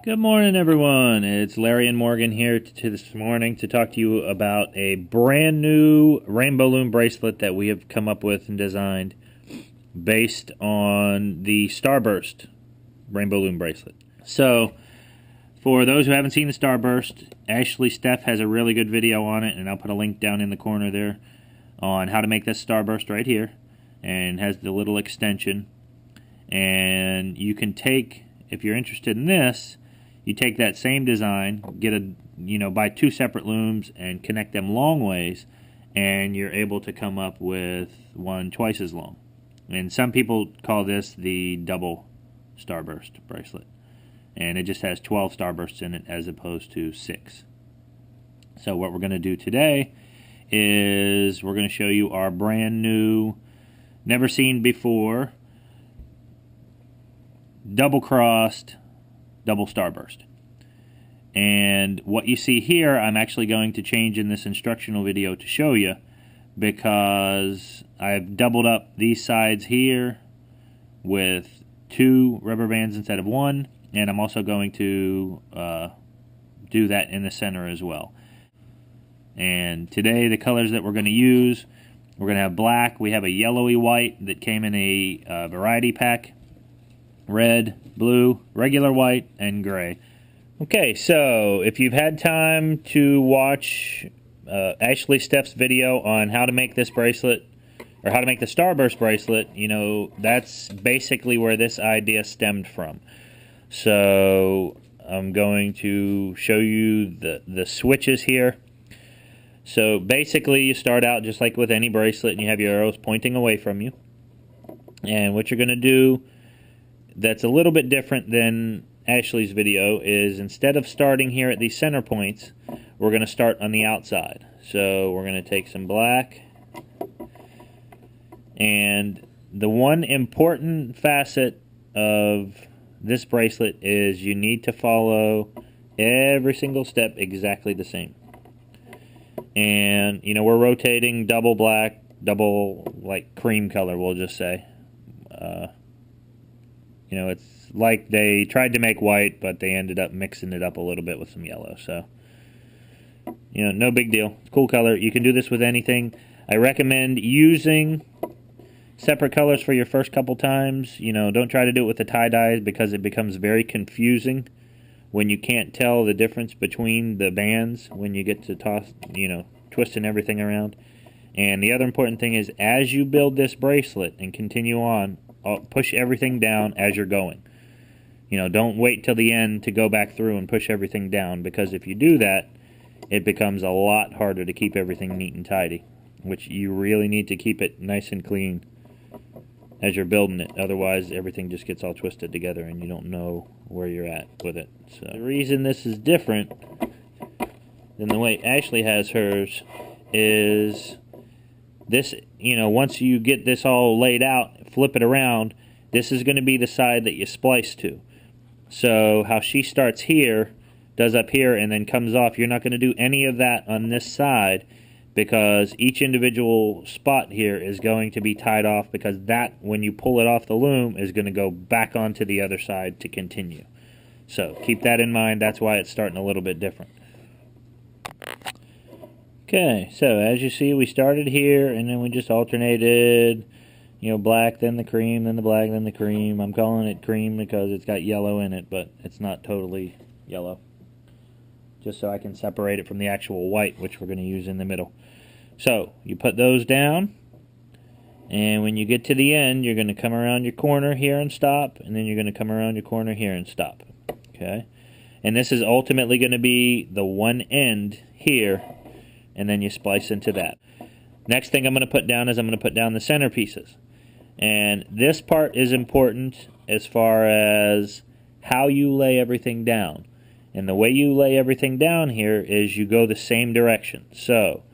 Good morning, everyone. It's Larry and Morgan here this morning to talk to you about a brand new rainbow loom bracelet that we have come up with and designed based on the Starburst rainbow loom bracelet. So, for those who haven't seen the Starburst, Ashley Steph has a really good video on it, and I'll put a link down in the corner there on how to make this Starburst right here, and has the little extension. And you can take, if you're interested in this, you take that same design, buy two separate looms and connect them long ways, and you're able to come up with one twice as long. And some people call this the double starburst bracelet. And it just has 12 starbursts in it as opposed to 6. So what we're going to do today is we're going to show you our brand new, never seen before, double-crossed double starburst. And what you see here, I'm actually going to change in this instructional video to show you, because I've doubled up these sides here with 2 rubber bands instead of 1, and I'm also going to do that in the center as well. And today the colors that we're going to use, we're going to have black, we have a yellowy white that came in a variety pack, red, blue, regular white, and gray. Okay, so if you've had time to watch Ashley Steph's video on how to make this bracelet, or how to make the Starburst bracelet, you know, that's basically where this idea stemmed from. So I'm going to show you the switches here. So basically you start out just like with any bracelet, and you have your arrows pointing away from you. And what you're going to do that's a little bit different than Ashley's video is, instead of starting here at these center points, we're going to start on the outside. So we're going to take some black, and the one important facet of this bracelet is you need to follow every single step exactly the same. And you know, we're rotating double black, double like cream color, we'll just say. You know, it's like they tried to make white, but they ended up mixing it up a little bit with some yellow. So, you know, no big deal. Cool color. You can do this with anything. I recommend using separate colors for your first couple times. You know, don't try to do it with the tie-dyes, because it becomes very confusing when you can't tell the difference between the bands when you get to twisting everything around. And the other important thing is, as you build this bracelet and continue on, push everything down as you're going. You know, don't wait till the end to go back through and push everything down, because if you do that, it becomes a lot harder to keep everything neat and tidy, which you really need to keep it nice and clean as you're building it. Otherwise, everything just gets all twisted together and you don't know where you're at with it. So the reason this is different than the way Ashley has hers is this, you know, once you get this all laid out, flip it around, this is going to be the side that you splice to. So how she starts here, does up here, and then comes off, you're not going to do any of that on this side, because each individual spot here is going to be tied off, because that, when you pull it off the loom, is going to go back onto the other side to continue. So keep that in mind. That's why it's starting a little bit different. Okay, so as you see, we started here, and then we just alternated, you know, black, then the cream, then the black, then the cream. I'm calling it cream because it's got yellow in it, but it's not totally yellow. Just so I can separate it from the actual white, which we're going to use in the middle. So, you put those down, and when you get to the end, you're going to come around your corner here and stop, and then you're going to come around your corner here and stop. Okay? And this is ultimately going to be the one end here, and then you splice into that. Next thing I'm going to put down is I'm going to put down the center pieces. And this part is important as far as how you lay everything down. And the way you lay everything down here is you go the same direction. So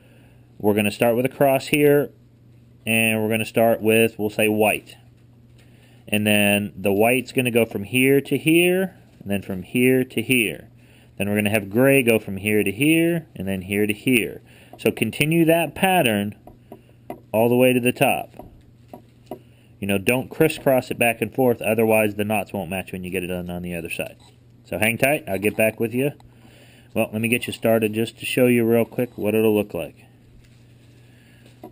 we're going to start with a cross here, and we're going to start with, we'll say, white. And then the white's going to go from here to here, and then from here to here. Then we're going to have gray go from here to here, and then here to here. So continue that pattern all the way to the top. You know, don't crisscross it back and forth, otherwise the knots won't match when you get it done on the other side. So hang tight, I'll get back with you. Well, let me get you started just to show you real quick what it'll look like.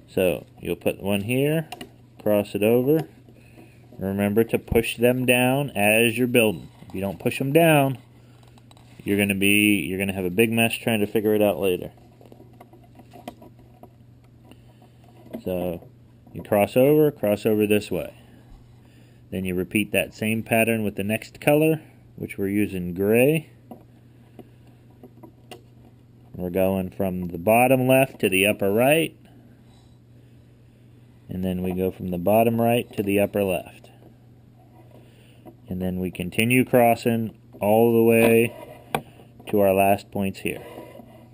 So you'll put one here, cross it over. Remember to push them down as you're building. If you don't push them down, you're gonna have a big mess trying to figure it out later. So you cross over this way. Then you repeat that same pattern with the next color, which we're using gray. We're going from the bottom left to the upper right. And then we go from the bottom right to the upper left. And then we continue crossing all the way to our last points here.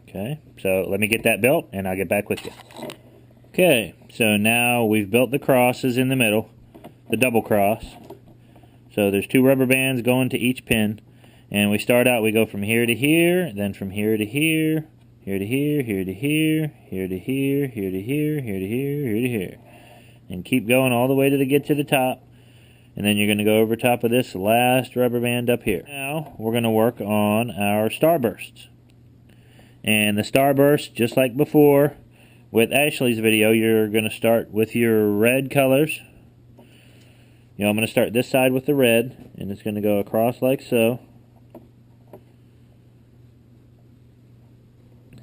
Okay, so let me get that built and I'll get back with you. Okay, so now we've built the crosses in the middle, the double cross. So there's 2 rubber bands going to each pin. And we start out, we go from here to here, then from here to here, here to here, here to here, here to here, here to here, here to here, here to here. And keep going all the way to get to the top. And then you're going to go over top of this last rubber band up here. Now, we're going to work on our starbursts. And the starbursts, just like before, with Ashley's video, you're going to start with your red colors. You know, I'm going to start this side with the red, and it's going to go across like so.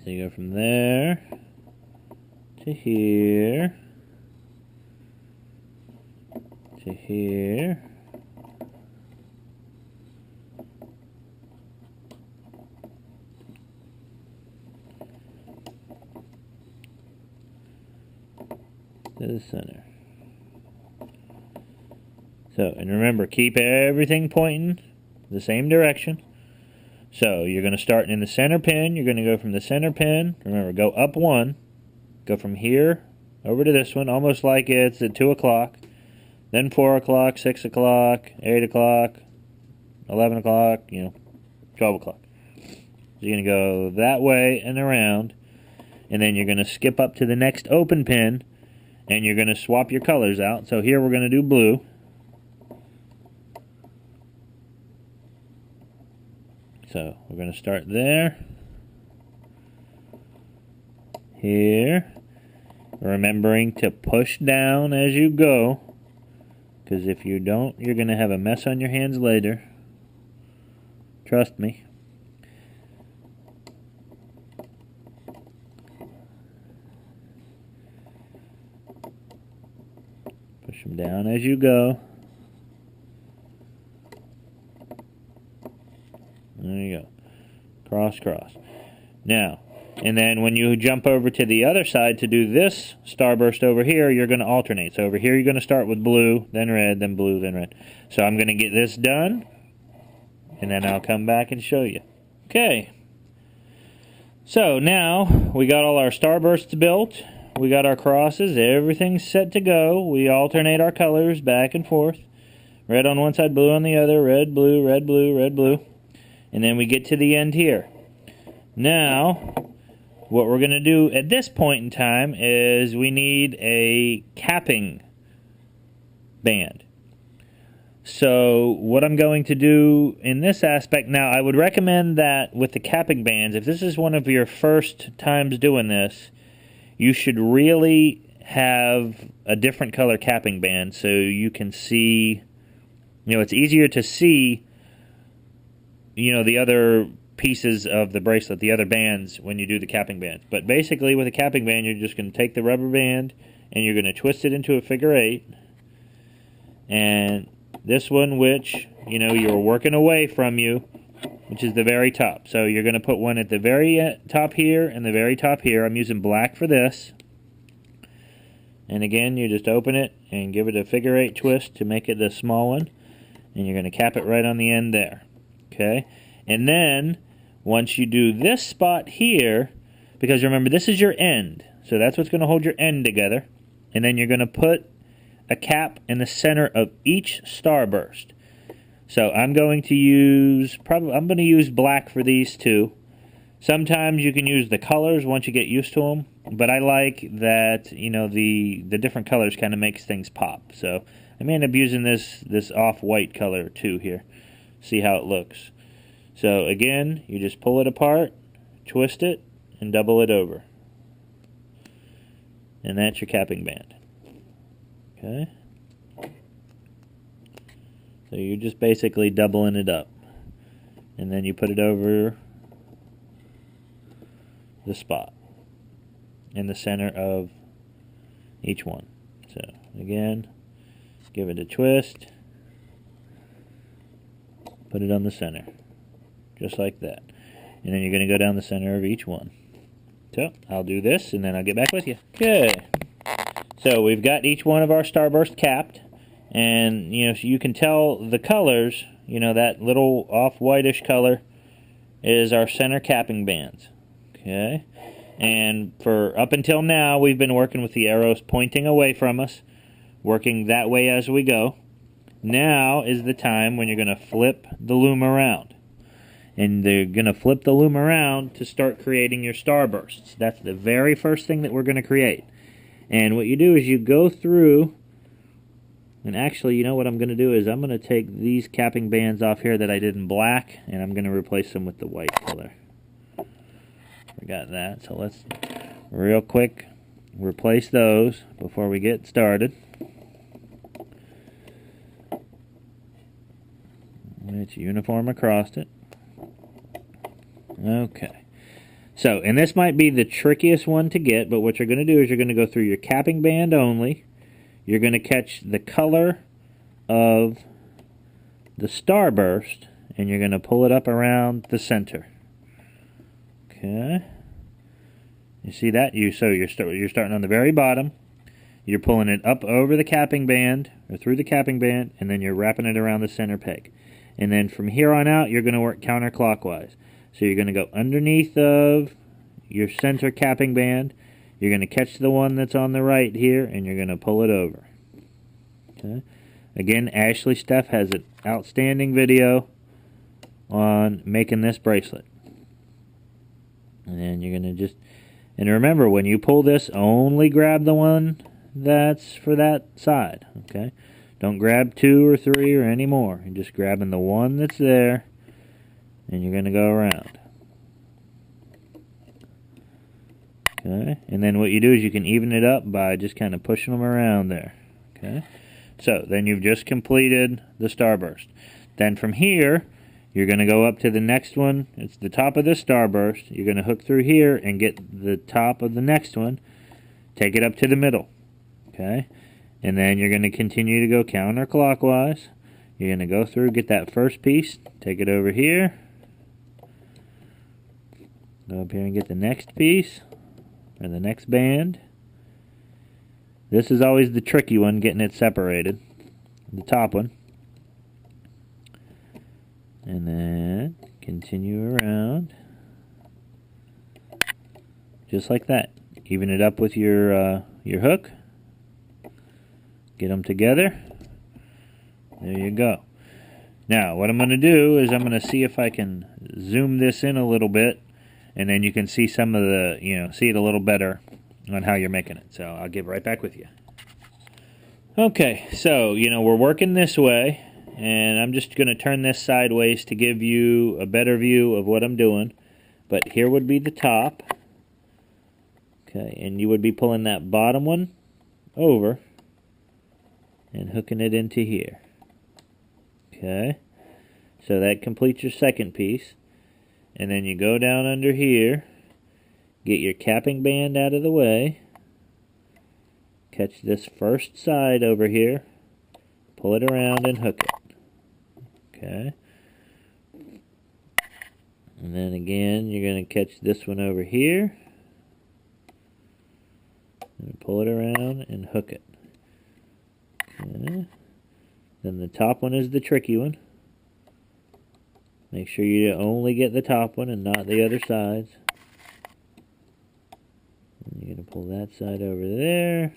So you go from there to here. To here. To the center. So, and remember, keep everything pointing the same direction. So, you're going to start in the center pin. You're going to go from the center pin. Remember, go up 1. Go from here over to this one, almost like it's at 2 o'clock. Then 4 o'clock, 6 o'clock, 8 o'clock, 11 o'clock, 12 o'clock. So you're going to go that way and around. And then you're going to skip up to the next open pin. And you're going to swap your colors out. So here we're going to do blue. So we're going to start there. Here. Remembering to push down as you go. Because if you don't, you're going to have a mess on your hands later. Trust me. Push them down as you go. There you go. Cross, cross. Now, and then when you jump over to the other side to do this starburst over here, you're going to alternate. So over here you're going to start with blue, then red, then blue, then red. So I'm going to get this done, and then I'll come back and show you. Okay. So now we got all our starbursts built. We got our crosses. Everything's set to go. We alternate our colors back and forth. Red on one side, blue on the other. Red, blue, red, blue, red, blue. And then we get to the end here. Now, what we're going to do at this point in time is we need a capping band. So what I'm going to do in this aspect, now I would recommend that with the capping bands, if this is one of your first times doing this, you should really have a different color capping band so you can see, it's easier to see, the other pieces of the bracelet, the other bands, when you do the capping band. But basically with a capping band, you're just going to take the rubber band and you're going to twist it into a figure 8. And this one, which, you're working away from you, which is the very top. So you're going to put one at the very top here and the very top here. I'm using black for this. And again, you just open it and give it a figure 8 twist to make it a small one. And you're going to cap it right on the end there. Okay? And then, once you do this spot here, because remember, this is your end. So that's what's going to hold your end together. And then you're going to put a cap in the center of each starburst. So I'm going to use, black for these two. Sometimes you can use the colors once you get used to them. But I like that, the different colors kind of makes things pop. So I may end up using this off-white color too here. See how it looks. So again, you just pull it apart, twist it, and double it over. And that's your capping band. Okay? So you're just basically doubling it up. And then you put it over the spot in the center of each one. So again, give it a twist, put it on the center, just like that. And then you're going to go down the center of each one. So I'll do this and then I'll get back with you. Okay. So we've got each one of our starburst capped, and so you can tell the colors. That little off-whitish color is our center capping bands. Okay. And for up until now, we've been working with the arrows pointing away from us, working that way as we go. Now is the time when you're going to flip the loom around. And they're going to flip the loom around to start creating your starbursts. That's the very first thing that we're going to create. And what you do is you go through, and actually, what I'm going to do is I'm going to take these capping bands off here that I did in black, and I'm going to replace them with the white color. Forgot that, so let's real quick replace those before we get started. It's uniform across it. Okay. So, and this might be the trickiest one to get, but what you're going to do is you're going to go through your capping band only. You're going to catch the color of the starburst, and you're going to pull it up around the center. Okay. You see that? So you're starting on the very bottom. You're pulling it up over the capping band, or through the capping band, and then you're wrapping it around the center peg. And then from here on out, you're going to work counterclockwise. So you're going to go underneath of your center capping band. You're going to catch the one that's on the right here, and you're going to pull it over. Okay. Again, Ashley Steph has an outstanding video on making this bracelet. And you're going to just... And remember, when you pull this, only grab the one that's for that side. Okay? Don't grab 2 or 3 or any more. You're just grabbing the one that's there, and you're going to go around. Okay? And then what you do is you can even it up by just kind of pushing them around there. Okay? So, then you've just completed the starburst. Then from here, you're going to go up to the next one. It's the top of this starburst. You're going to hook through here and get the top of the next one. Take it up to the middle. Okay? And then you're going to continue to go counterclockwise. You're going to go through, get that first piece, take it over here. Go up here and get the next piece, or the next band. This is always the tricky one, getting it separated. The top one. And then continue around. Just like that. Even it up with your hook. Get them together. There you go. Now, what I'm going to do is I'm going to see if I can zoom this in a little bit, and then you can see some of the, see it a little better on how you're making it. So I'll get right back with you. Okay, so, we're working this way, and I'm just going to turn this sideways to give you a better view of what I'm doing. But here would be the top. Okay, and you would be pulling that bottom one over and hooking it into here. Okay, so that completes your second piece. And then you go down under here, get your capping band out of the way, catch this first side over here, pull it around and hook it. Okay, and then again you're going to catch this one over here and pull it around and hook it. Okay. Then the top one is the tricky one. Make sure you only get the top one and not the other sides. And you're going to pull that side over there.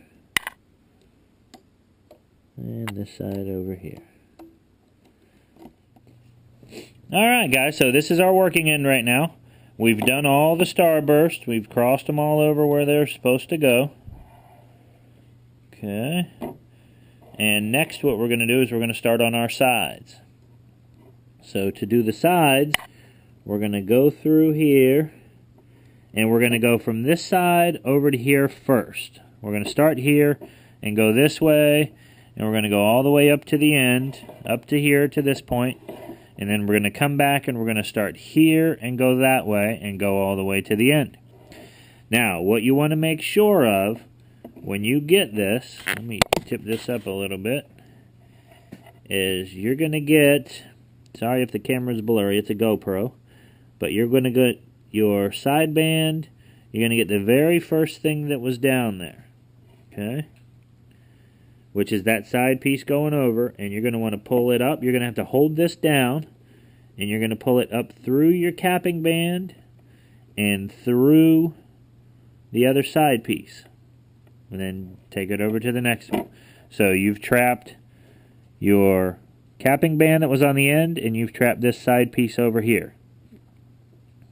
And this side over here. Alright guys, so this is our working end right now. We've done all the starbursts. We've crossed them all over where they're supposed to go. Okay. And next what we're going to do is we're going to start on our sides. So to do the sides, we're going to go through here, and we're going to go from this side over to here first. We're going to start here and go this way, and we're going to go all the way up to the end, up to here to this point, and then we're going to come back and we're going to start here and go that way and go all the way to the end. Now, what you want to make sure of when you get this, let me tip this up a little bit, is you're going to get, sorry if the camera's blurry, it's a GoPro, but you're going to get your sideband, you're going to get the very first thing that was down there, okay? Which is that side piece going over, and you're going to want to pull it up. You're going to have to hold this down, and you're going to pull it up through your capping band and through the other side piece, and then take it over to the next one. So you've trapped your capping band that was on the end, and you've trapped this side piece over here.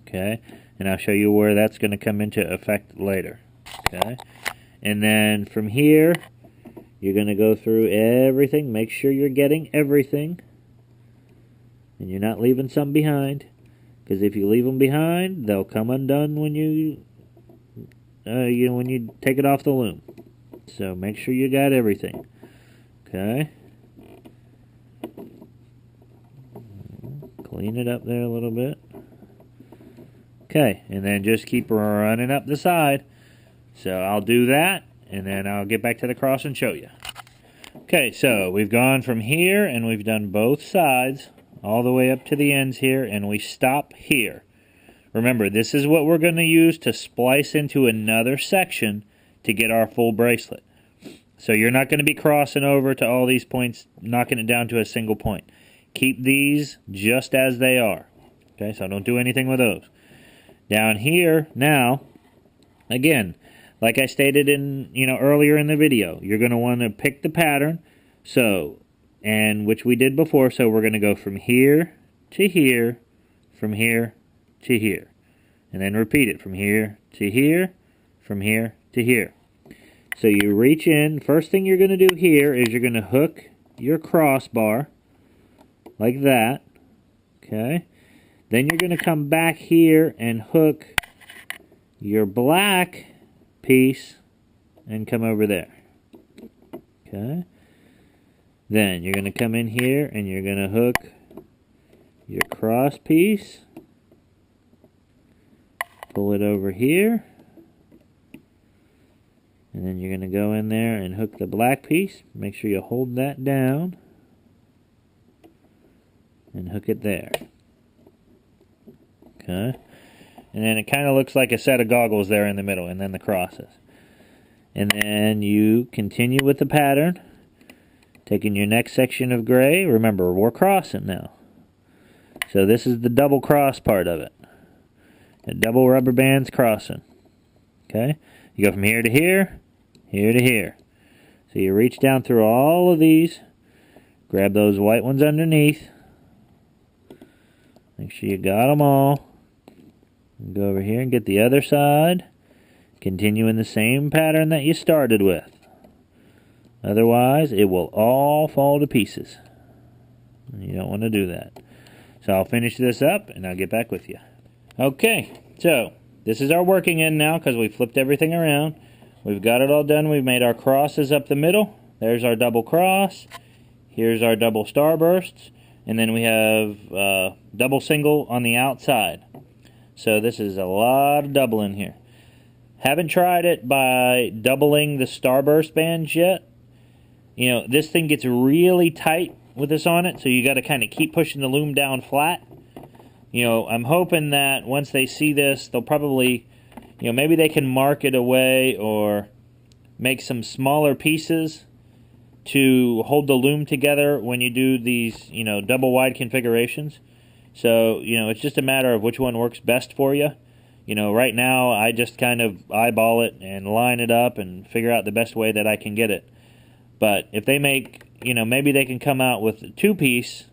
Okay, and I'll show you where that's going to come into effect later. Okay, and then from here, you're going to go through everything. Make sure you're getting everything, and you're not leaving some behind, because if you leave them behind, they'll come undone when you take it off the loom. So make sure you got everything. Okay. Clean it up there a little bit. Okay, and then just keep running up the side. So I'll do that, and then I'll get back to the cross and show you. Okay, so we've gone from here, and we've done both sides, all the way up to the ends here, and we stop here. Remember, this is what we're going to use to splice into another section to get our full bracelet. So you're not going to be crossing over to all these points, knocking it down to a single point. Keep these just as they are. Okay, so don't do anything with those. Down here, now, again, like I stated in, earlier in the video, you're going to want to pick the pattern, and which we did before, so we're going to go from here to here, from here to here, and then repeat it from here to here, from here to here. So you reach in, first thing you're going to do here is you're going to hook your crossbar, like that, okay? Then you're going to come back here and hook your black piece and come over there. Okay? Then you're going to come in here and you're going to hook your cross piece. Pull it over here. And then you're going to go in there and hook the black piece. Make sure you hold that down. And hook it there. Okay, and then it kind of looks like a set of goggles there in the middle, and then the crosses. And then you continue with the pattern, taking your next section of gray. Remember, we're crossing now. So this is the double cross part of it. The double rubber bands crossing. Okay, you go from here to here, here to here. So you reach down through all of these, grab those white ones underneath. Make sure you got them all. Go over here and get the other side. Continue in the same pattern that you started with. Otherwise, it will all fall to pieces. You don't want to do that. So I'll finish this up and I'll get back with you. Okay, so this is our working end now because we flipped everything around. We've got it all done. We've made our crosses up the middle. There's our double cross. Here's our double starbursts. And then we have double single on the outside. So this is a lot of doubling here. Haven't tried it by doubling the starburst bands yet. This thing gets really tight with this on it, so you got to kind of keep pushing the loom down flat. I'm hoping that once they see this, they'll probably, maybe they can mark it away or make some smaller pieces to hold the loom together when you do these, double wide configurations. So, it's just a matter of which one works best for you. Right now I just kind of eyeball it and line it up and figure out the best way that I can get it. But if they make, maybe they can come out with a 2-piece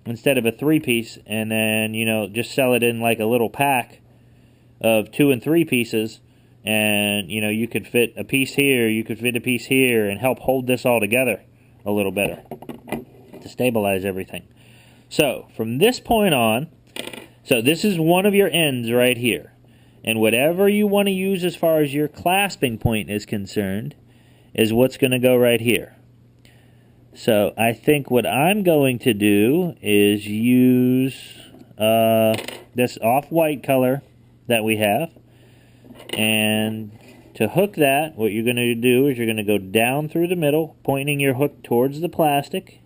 instead of a 3-piece, and then, just sell it in like a little pack of 2 and 3 pieces. And, you could fit a piece here, you could fit a piece here, and help hold this all together a little better to stabilize everything. So, from this point on, So this is one of your ends right here. And whatever you want to use as far as your clasping point is concerned is what's going to go right here. So I think what I'm going to do is use this off-white color that we have. And to hook that, what you're going to do is you're going to go down through the middle, pointing your hook towards the plastic.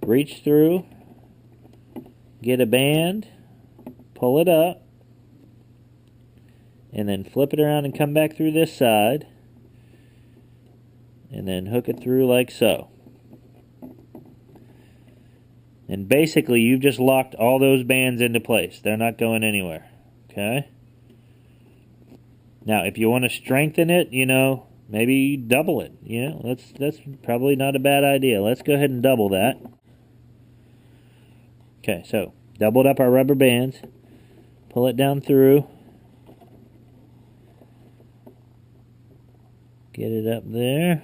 Reach through, get a band, pull it up, and then flip it around and come back through this side, and then hook it through like so. And basically you've just locked all those bands into place. They're not going anywhere. Okay? Now if you want to strengthen it, you know, maybe double it. You know, that's probably not a bad idea. Let's go ahead and double that. Okay, so doubled up our rubber bands, pull it down through, get it up there,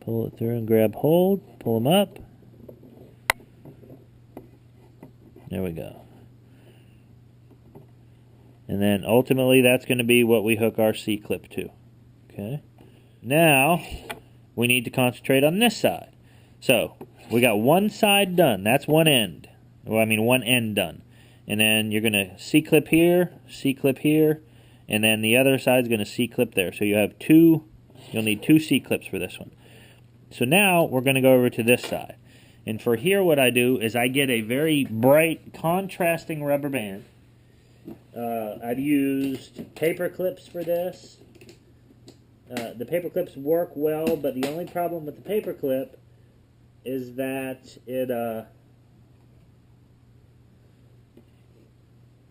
pull it through and grab hold, pull them up, there we go. And then ultimately that's going to be what we hook our C-clip to. Okay, now we need to concentrate on this side. So we got one side done. That's one end. Well, I mean one end done. And then you're going to C-clip here, and then the other side's going to C-clip there. So you have two, you'll need two C-clips for this one. So now we're going to go over to this side. And for here what I do is I get a very bright contrasting rubber band. I've used paper clips for this. The paper clips work well, but the only problem with the paper clip is that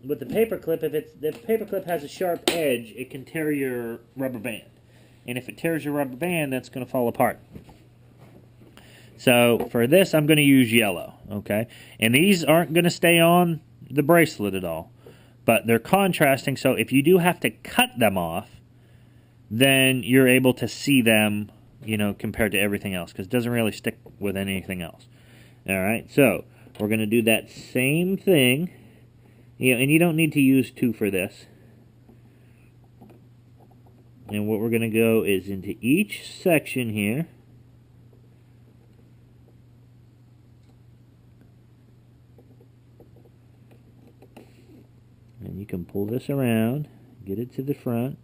with the paper clip, if the paper clip has a sharp edge, it can tear your rubber band. And if it tears your rubber band, that's going to fall apart. So for this, I'm going to use yellow, okay? And these aren't going to stay on the bracelet at all, but they're contrasting, so if you do have to cut them off, then you're able to see them, you know, compared to everything else, because it doesn't really stick with anything else. All right, so we're going to do that same thing, you know, and you don't need to use two for this. And what we're going to go is into each section here. And you can pull this around, get it to the front.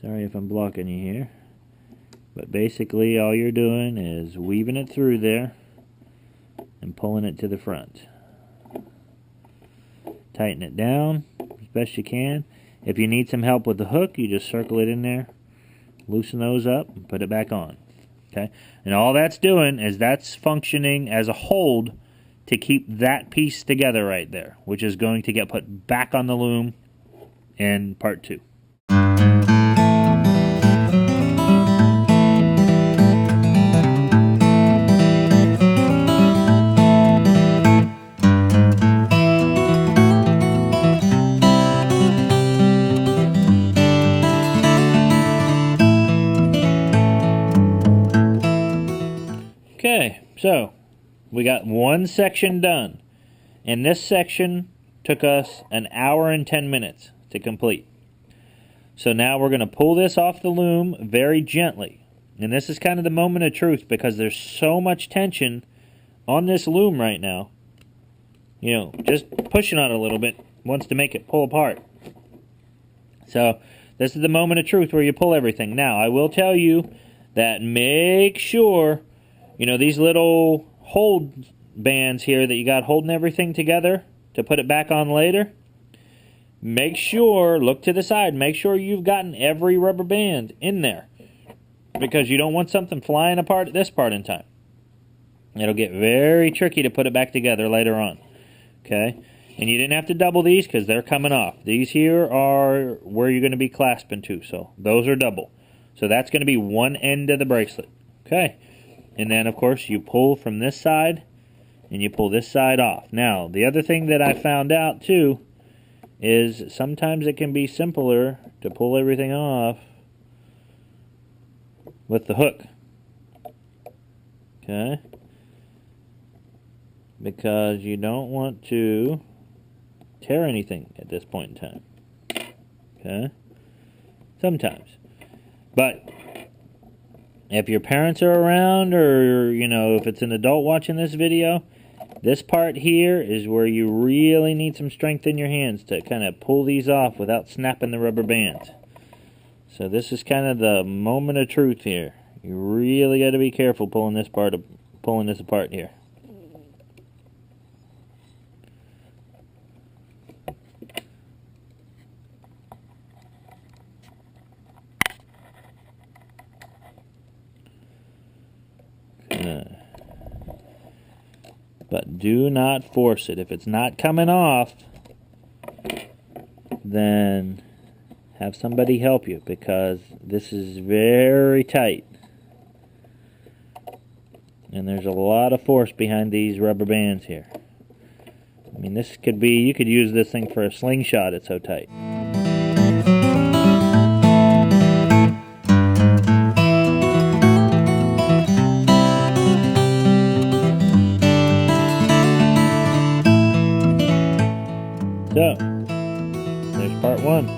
Sorry if I'm blocking you here. But basically all you're doing is weaving it through there and pulling it to the front. Tighten it down as best you can. If you need some help with the hook, you just circle it in there, loosen those up, and put it back on. Okay? And all that's doing is that's functioning as a hold to keep that piece together right there, which is going to get put back on the loom in part 2. Okay, so we got one section done, and this section took us an hour and 10 minutes to complete. So now we're going to pull this off the loom very gently, and this is kind of the moment of truth because there's so much tension on this loom right now. You know, just pushing on it a little bit wants to make it pull apart. So this is the moment of truth where you pull everything. Now I will tell you that make sure, you know, these little hold bands here that you got holding everything together to put it back on later, make sure, look to the side, make sure you've gotten every rubber band in there, because you don't want something flying apart at this part in time. It'll get very tricky to put it back together later on. Okay? And you didn't have to double these because they're coming off. These here are where you're going to be clasping to, so those are double. So that's going to be one end of the bracelet. Okay? And then, of course, you pull from this side, and you pull this side off. Now, the other thing that I found out, too, is sometimes it can be simpler to pull everything off with the hook. Okay? Because you don't want to tear anything at this point in time. Okay? Sometimes. But if your parents are around, or, you know, if it's an adult watching this video, this part here is where you really need some strength in your hands to kind of pull these off without snapping the rubber bands. So this is kind of the moment of truth here. You really got to be careful pulling this apart here. But do not force it. If it's not coming off, then have somebody help you, because this is very tight. And there's a lot of force behind these rubber bands here. I mean, this could be, you could use this thing for a slingshot, it's so tight. So, there's part one.